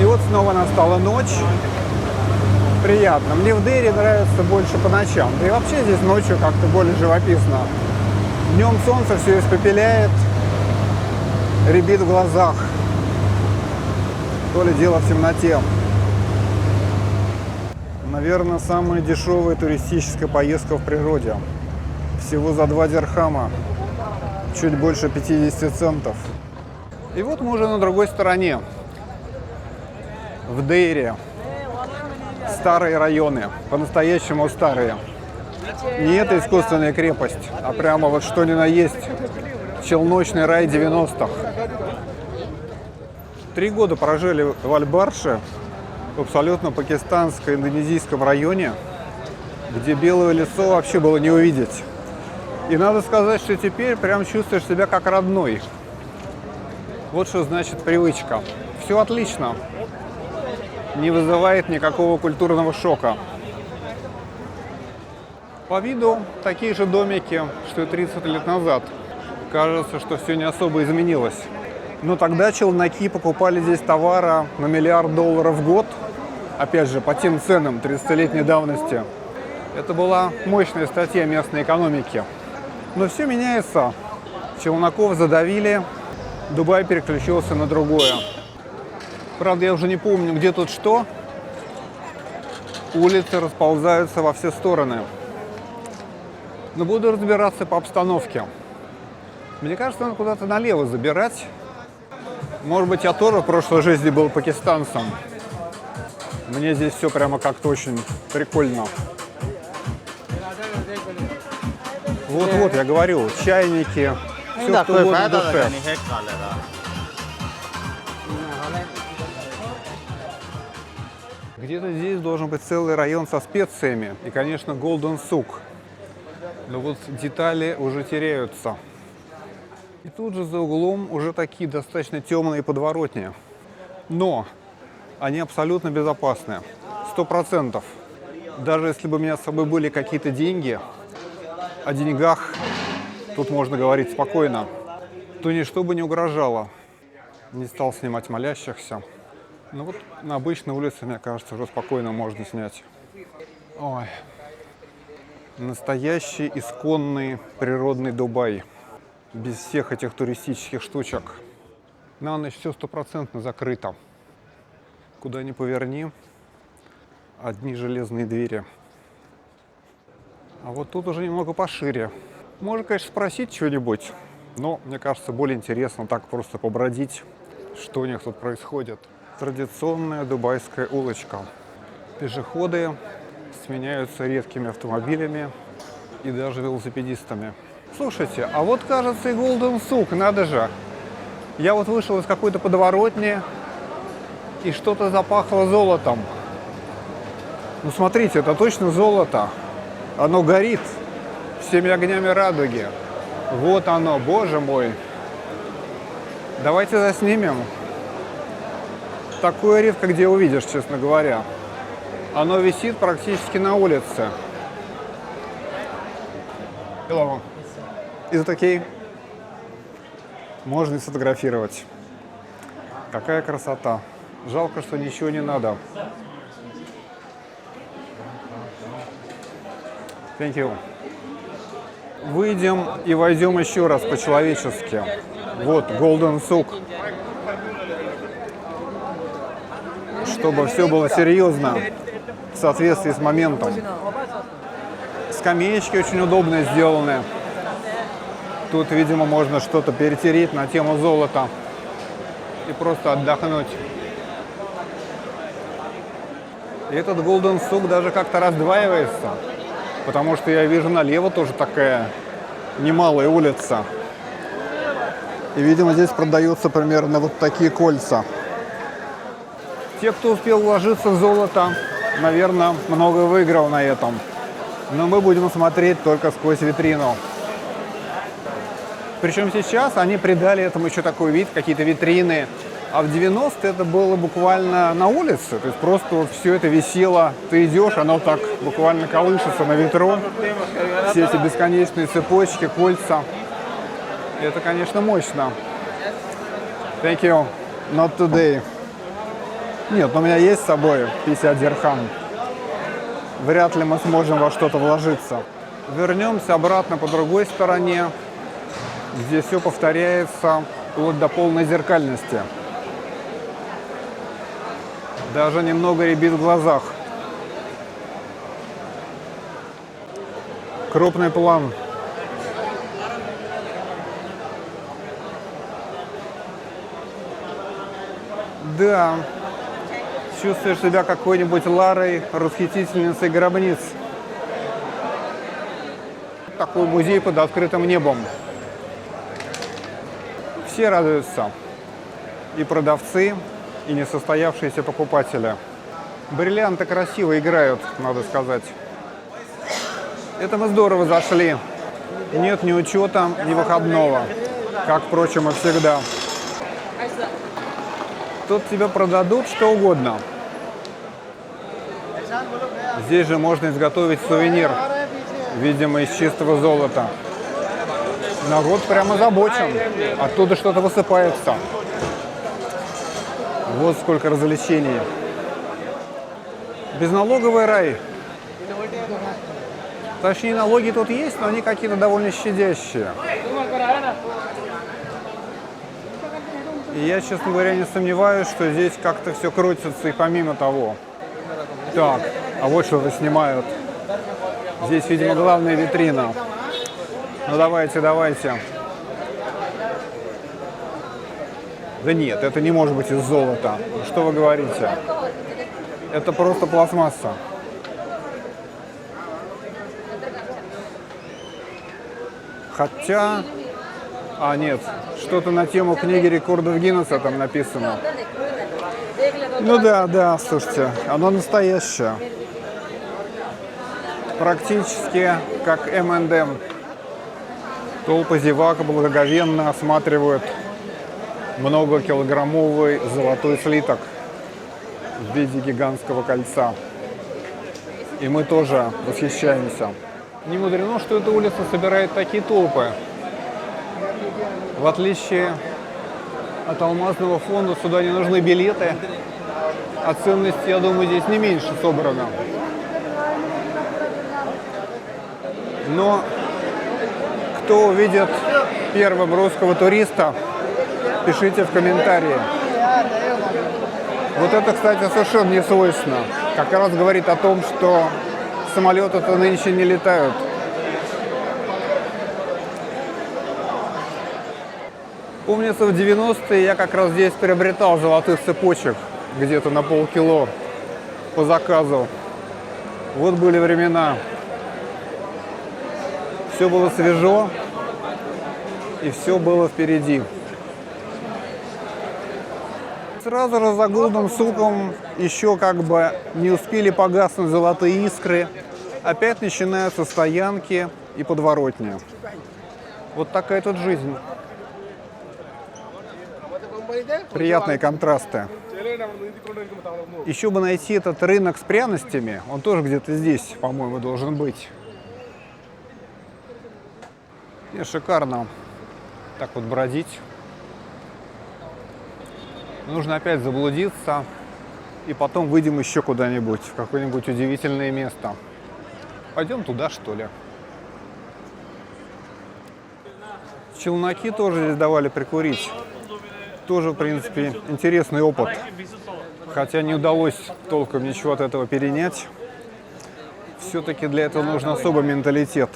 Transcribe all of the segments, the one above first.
И вот снова настала ночь. Приятно. Мне в Дейре нравится больше по ночам. Да и вообще здесь ночью как-то более живописно. Днем солнце все испепеляет, рябит в глазах. То ли дело в темноте. Наверное, самая дешевая туристическая поездка в природе. Всего за 2 дирхама. Чуть больше 50 центов. И вот мы уже на другой стороне. В Дейре. Старые районы. По-настоящему старые. Не это искусственная крепость, а прямо вот что ни на есть. Челночный рай 90-х. 3 года прожили в Аль-Барше, в абсолютно пакистанско-индонезийском районе, где белое лицо вообще было не увидеть. И надо сказать, что теперь прям чувствуешь себя как родной. Вот что значит привычка. Все отлично. Не вызывает никакого культурного шока. По виду такие же домики, что и 30 лет назад. Кажется, что все не особо изменилось. Но тогда челноки покупали здесь товара на $1 миллиард в год. Опять же, по тем ценам 30-летней давности. Это была мощная статья местной экономики. Но все меняется. Челноков задавили, Дубай переключился на другое. Правда, я уже не помню, где тут что. Улицы расползаются во все стороны. Но буду разбираться по обстановке. Мне кажется, надо куда-то налево забирать. Может быть, я тоже в прошлой жизни был пакистанцем. Мне здесь все прямо как-то очень прикольно. Вот-вот, я говорю, чайники, все что угодно в душе. Где-то здесь должен быть целый район со специями. И, конечно, Golden Souk. Но вот детали уже теряются. И тут же за углом уже такие достаточно темные подворотни. Но они абсолютно безопасны. 100%. Даже если бы у меня с собой были какие-то деньги, о деньгах тут можно говорить спокойно, то ничто бы не угрожало. Не стал снимать молящихся. Ну вот на обычной улице, мне кажется, уже спокойно можно снять. Ой. Настоящий исконный природный Дубай. Без всех этих туристических штучек. На ночь все 100% закрыто. Куда ни поверни, одни железные двери. А вот тут уже немного пошире. Можно, конечно, спросить что-нибудь, но, мне кажется, более интересно так просто побродить, что у них тут происходит. Традиционная дубайская улочка. Пешеходы сменяются редкими автомобилями и даже велосипедистами. Слушайте, а вот, кажется, и Golden Souk, надо же. Я вот вышел из какой-то подворотни, и что-то запахло золотом. Ну, смотрите, это точно золото. Оно горит всеми огнями радуги. Вот оно, боже мой. Давайте заснимем. Такое редко где увидишь, честно говоря. Оно висит практически на улице. Hello. Is it okay? Можно и сфотографировать. Какая красота. Жалко, что ничего не надо. Thank you. Выйдем и войдем еще раз по-человечески. Вот, Golden Souk. Чтобы все было серьезно, в соответствии с моментом. Скамеечки очень удобно сделаны. Тут, видимо, можно что-то перетереть на тему золота и просто отдохнуть. И этот Golden Souk даже как-то раздваивается, потому что я вижу налево тоже такая немалая улица. И, видимо, здесь продаются примерно вот такие кольца. Те, кто успел вложиться в золото, наверное, много выиграл на этом. Но мы будем смотреть только сквозь витрину. Причем сейчас они придали этому еще такой вид, какие-то витрины. А в 90-е это было буквально на улице. То есть просто вот все это висело. Ты идешь, оно так буквально колышется на ветру. Все эти бесконечные цепочки, кольца. И это, конечно, мощно. Thank you. Not today. Нет, но у меня есть с собой 50 дирхам. Вряд ли мы сможем во что-то вложиться. Вернемся обратно по другой стороне, где все повторяется вплоть до полной зеркальности. Даже немного рябит в глазах. Крупный план. Да, чувствуешь себя какой-нибудь Ларой, расхитительницей гробниц. Такой музей под открытым небом. Все радуются. И продавцы, и несостоявшиеся покупатели. Бриллианты красиво играют, надо сказать. Это мы здорово зашли. Нет ни учета, ни выходного. Как, впрочем, и всегда. Тут тебе продадут что угодно. Здесь же можно изготовить сувенир, видимо, из чистого золота. Народ прямо озабочен. Оттуда что-то высыпается. Вот сколько развлечений. Безналоговый рай. Точнее, налоги тут есть, но они какие-то довольно щадящие. И я, честно говоря, не сомневаюсь, что здесь как-то все крутится и помимо того. Так, а вот что-то снимают. Здесь, видимо, главная витрина. Ну давайте, давайте. Да нет, это не может быть из золота. Что вы говорите? Это просто пластмасса. Хотя... А, нет, что-то на тему книги рекордов Гиннесса там написано. Ну да, да, слушайте, оно настоящее. Практически как M&M. Толпы зевак благоговенно осматривают многокилограммовый золотой слиток в виде гигантского кольца. И мы тоже восхищаемся. Не мудрено, что эта улица собирает такие толпы. В отличие от алмазного фонда, сюда не нужны билеты, а ценности, я думаю, здесь не меньше собрано. Но кто увидит первым русского туриста, пишите в комментарии. Вот это, кстати, совершенно не свойственно. Как раз говорит о том, что самолеты-то нынче не летают. Помнится, в 90-е я как раз здесь приобретал золотых цепочек где-то на полкило по заказу. Вот были времена. Все было свежо, и все было впереди. Сразу же за голдным суком еще как бы не успели погаснуть золотые искры. Опять начинаются стоянки и подворотни. Вот такая тут жизнь. Приятные контрасты. Еще бы найти этот рынок с пряностями. Он тоже где-то здесь, по-моему, должен быть. И шикарно так вот бродить. Нужно опять заблудиться. И потом выйдем еще куда-нибудь, в какое-нибудь удивительное место. Пойдем туда, что ли. Челноки тоже здесь давали прикурить. Тоже, в принципе, интересный опыт. Хотя не удалось толком ничего от этого перенять. Все-таки для этого нужен особый менталитет.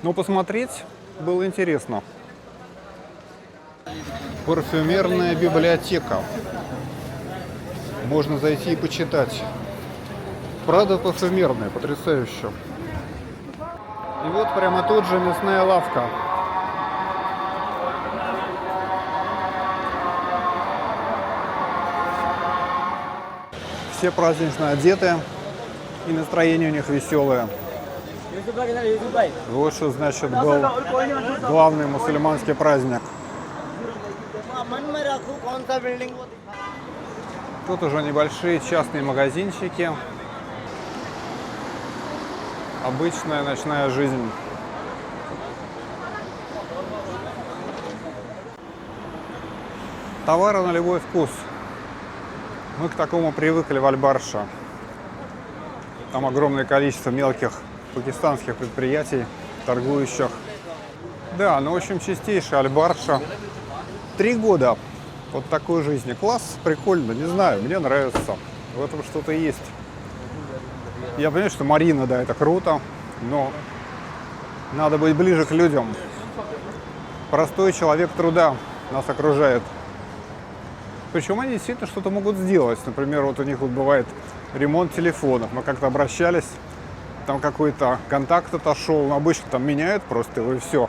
Но посмотреть было интересно. Парфюмерная библиотека. Можно зайти и почитать. Правда, парфюмерная, потрясающе. И вот прямо тут же мясная лавка. Все празднично одеты, и настроение у них веселое. Вот что значит был главный мусульманский праздник. Тут уже небольшие частные магазинчики. Обычная ночная жизнь. Товары на любой вкус. Мы к такому привыкли в Аль-Барша. Там огромное количество мелких пакистанских предприятий, торгующих. Да, ну в общем чистейшая Аль-Барша. 3 года вот такой жизни. Класс, прикольно, не знаю, мне нравится. В этом что-то есть. Я понимаю, что Марина, да, это круто, но надо быть ближе к людям. Простой человек труда нас окружает. Причем они действительно что-то могут сделать. Например, вот у них вот бывает ремонт телефонов. Мы как-то обращались, там какой-то контакт отошел, но обычно там меняют просто его и все.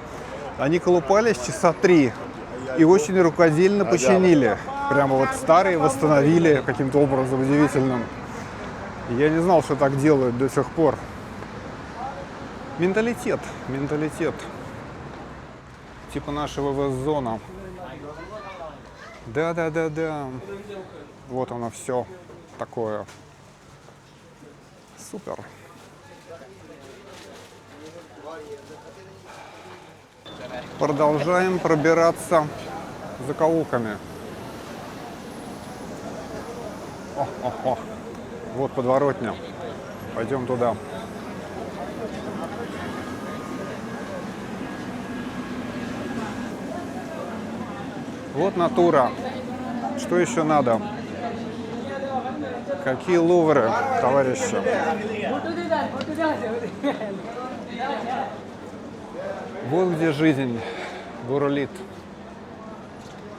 Они колупались часа 3 и очень рукодельно починили. Прямо вот старые восстановили каким-то образом удивительным. Я не знал, что так делают до сих пор. Менталитет, менталитет. Типа нашего ВС-зона. Да. Вот оно все такое. Супер. Продолжаем пробираться закоулками. О. Вот подворотня. Пойдем туда. Вот натура. Что еще надо? Какие лувры, товарищи? Вот где жизнь бурлит.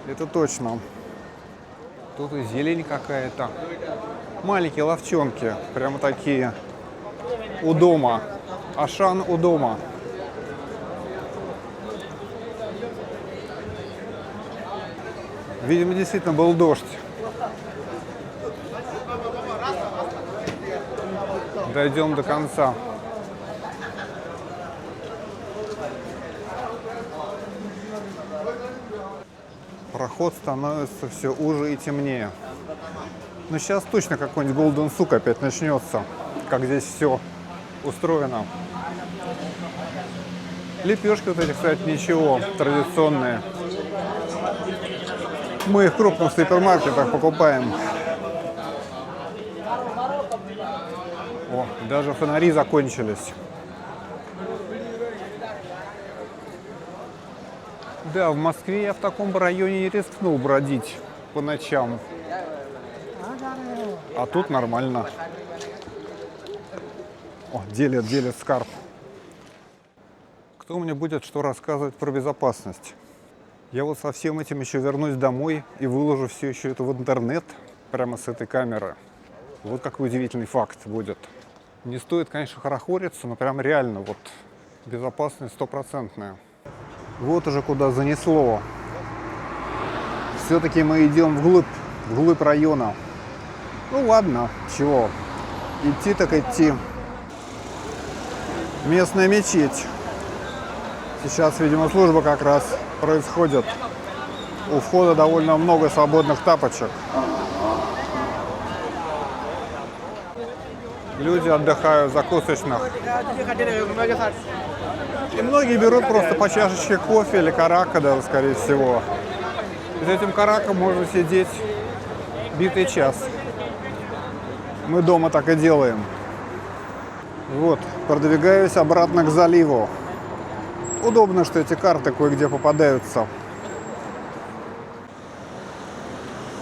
Это точно. Тут и зелень какая-то. Маленькие ловчонки, прямо такие. У дома. Ашан у дома. Видимо, действительно был дождь. Дойдем до конца. Проход становится все уже и темнее. Но сейчас точно какой-нибудь Golden Souk опять начнется, как здесь все устроено. Лепешки вот эти, кстати, ничего, традиционные. Мы их в крупных супермаркетах покупаем. О, даже фонари закончились. Да, в Москве я в таком районе не рискнул бродить по ночам. А тут нормально. О, делят скарб. Кто мне будет что рассказывать про безопасность? Я вот со всем этим еще вернусь домой и выложу все еще это в интернет, прямо с этой камеры. Вот какой удивительный факт будет. Не стоит, конечно, хорохориться, но прям реально вот безопасность 100%. Вот уже куда занесло. Все-таки мы идем вглубь района. Ну ладно, чего. Идти так идти. Местная мечеть. Сейчас, видимо, служба как раз происходит. У входа довольно много свободных тапочек. Люди отдыхают в закусочных. И многие берут просто по чашечке кофе или карака, даже, скорее всего. И за этим караком можно сидеть битый час. Мы дома так и делаем. Вот, продвигаюсь обратно к заливу. Удобно, что эти карты кое-где попадаются.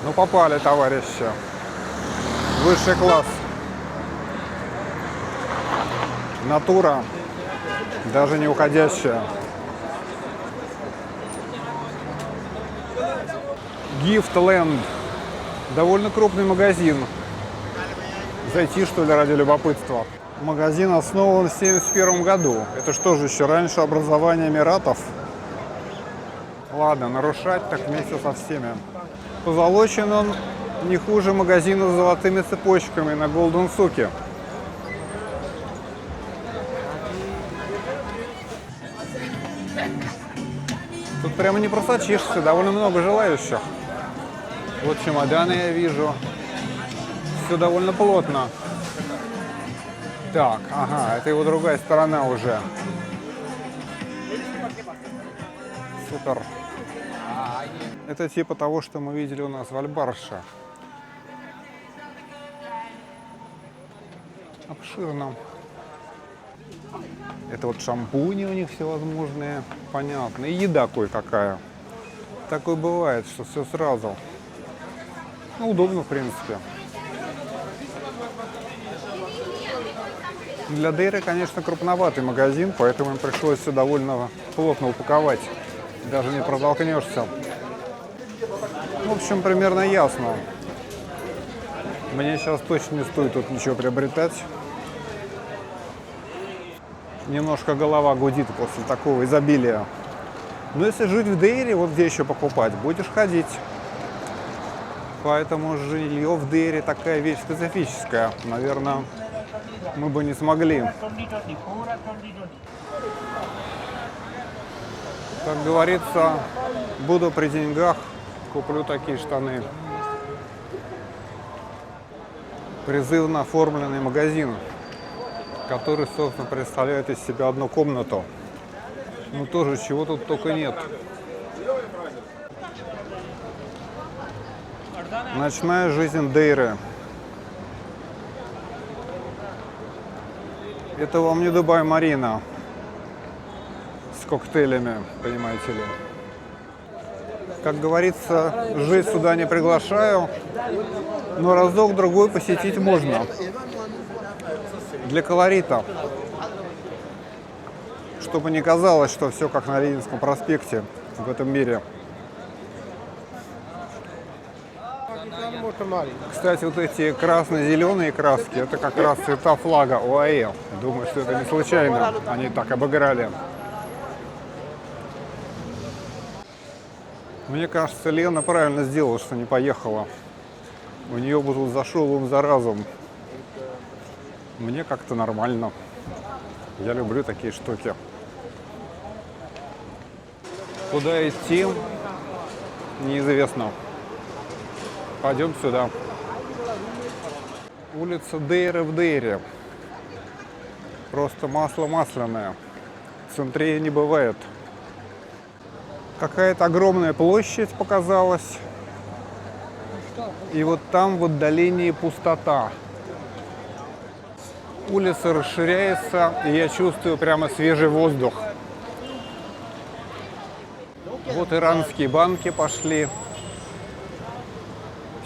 Ну, попали, товарищи. Высший класс. Натура, даже не уходящая. Giftland. Довольно крупный магазин. Зайти, что ли, ради любопытства. Магазин основан в 1971 году. Это что же, еще раньше образования Эмиратов? Ладно, нарушать так вместе со всеми. Позолочен он не хуже магазина с золотыми цепочками на Golden Souk. Тут прямо не просочишься, довольно много желающих. Вот чемоданы я вижу. Все довольно плотно. Так, ага, это его другая сторона уже. Супер. Это типа того, что мы видели у нас в Аль-Барше. обширно. Это вот шампуни у них всевозможные, понятно. И еда кое-какая. Такое бывает, что все сразу. Ну, удобно, в принципе. Для Дейры, конечно, крупноватый магазин, поэтому им пришлось все довольно плотно упаковать. Даже не протолкнешься. В общем, примерно ясно. Мне сейчас точно не стоит тут ничего приобретать. Немножко голова гудит после такого изобилия. Но если жить в Дейре, вот где еще покупать, будешь ходить. Поэтому жилье в Дейре такая вещь специфическая. Наверное, мы бы не смогли. Как говорится, буду при деньгах, куплю такие штаны. Призывно оформленный магазин, который, собственно, представляет из себя одну комнату. Ну, тоже чего тут только нет. Ночная жизнь Дейры. Это вам не Дубай-Марина с коктейлями, понимаете ли. Как говорится, жить сюда не приглашаю, но разок-другой посетить можно. Для колорита. Чтобы не казалось, что все как на Ленинском проспекте в этом мире. Кстати, вот эти красно-зеленые краски, это как раз цвета флага ОАЭ. Думаю, что это не случайно, они так обыграли. Мне кажется, Лена правильно сделала, что не поехала. У нее бы тут зашел ум за разум. Мне как-то нормально. Я люблю такие штуки. Куда идти, неизвестно. Пойдем сюда. Улица Дейры в Дейре. Просто масло масляное. Центрее не бывает. Какая-то огромная площадь показалась. И вот там в отдалении пустота. Улица расширяется, и я чувствую прямо свежий воздух. Вот иранские банки пошли.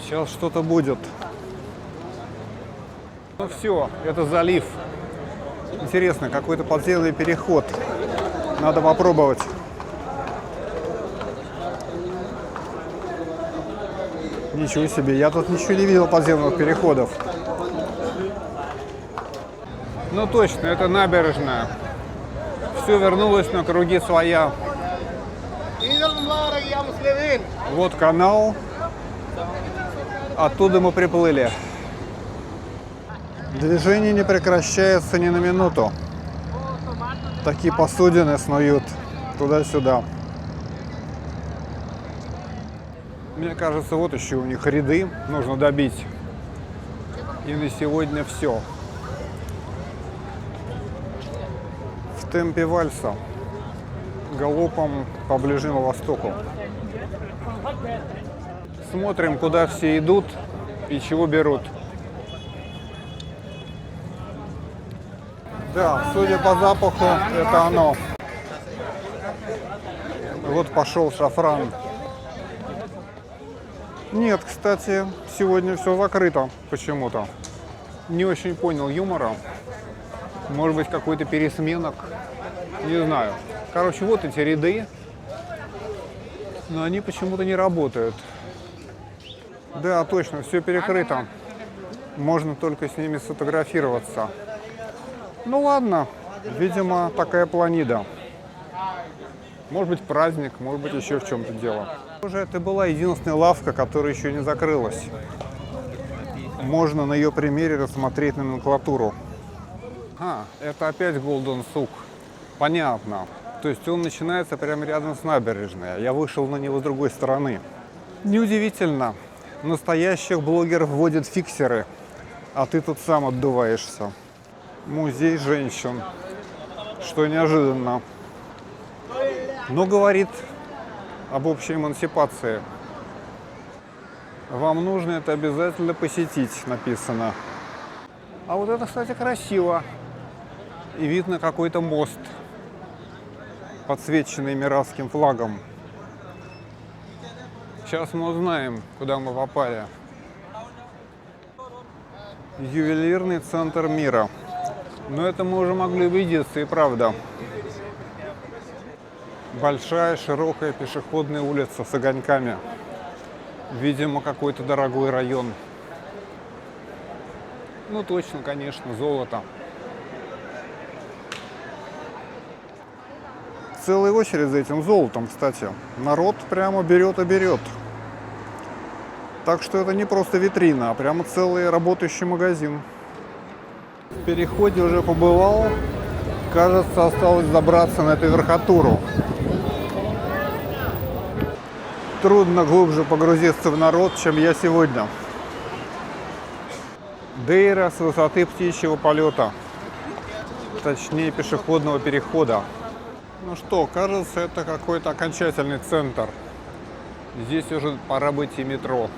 Сейчас что-то будет. Ну все, это залив. Интересно, какой-то подземный переход. Надо попробовать. Ничего себе, я тут ничего не видел подземных переходов. Ну точно, это набережная. Все вернулось на круги своя. Вот канал. Оттуда мы приплыли. Движение не прекращается ни на минуту. Такие посудины снуют туда-сюда. Мне кажется, вот еще у них ряды нужно добить. И на сегодня все. В темпе вальса. Галопом по Ближнему Востоку. Смотрим, куда все идут и чего берут. Да, судя по запаху, это оно. Вот пошел шафран. Нет, кстати, сегодня все закрыто почему-то. Не очень понял юмора. Может быть, какой-то пересменок. Не знаю. Короче, вот эти ряды. Но они почему-то не работают. Да, точно, все перекрыто. Можно только с ними сфотографироваться. Ну ладно, видимо, такая планида. Может быть, праздник, может быть, еще в чем-то дело. Уже это была единственная лавка, которая еще не закрылась. Можно на ее примере рассмотреть номенклатуру. Это опять Golden Souk. Понятно. То есть он начинается прямо рядом с набережной. Я вышел на него с другой стороны. Неудивительно. Настоящих блогеров вводят фиксеры, а ты тут сам отдуваешься. Музей женщин. Что неожиданно. Но говорит об общей эмансипации. Вам нужно это обязательно посетить, написано. А вот это, кстати, красиво. И видно какой-то мост, подсвеченный эмиратским флагом. Сейчас мы узнаем, куда мы попали. Ювелирный центр мира. Но это мы уже могли убедиться, и правда. Большая, широкая пешеходная улица с огоньками. Видимо, какой-то дорогой район. Ну, точно, конечно, золото. Целая очередь за этим золотом, кстати. Народ прямо берет и берет. Так что это не просто витрина, а прямо целый работающий магазин. В переходе уже побывал. Кажется, осталось забраться на эту верхотуру. Трудно глубже погрузиться в народ, чем я сегодня. Дейра с высоты птичьего полета. Точнее, пешеходного перехода. Ну что, кажется, это какой-то окончательный центр. Здесь уже пора быть и метро.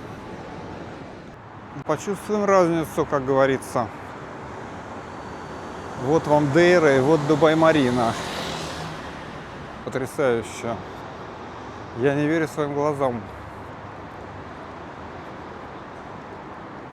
Почувствуем разницу, как говорится. Вот вам Дейра и вот Дубай-Марина. Потрясающе. Я не верю своим глазам.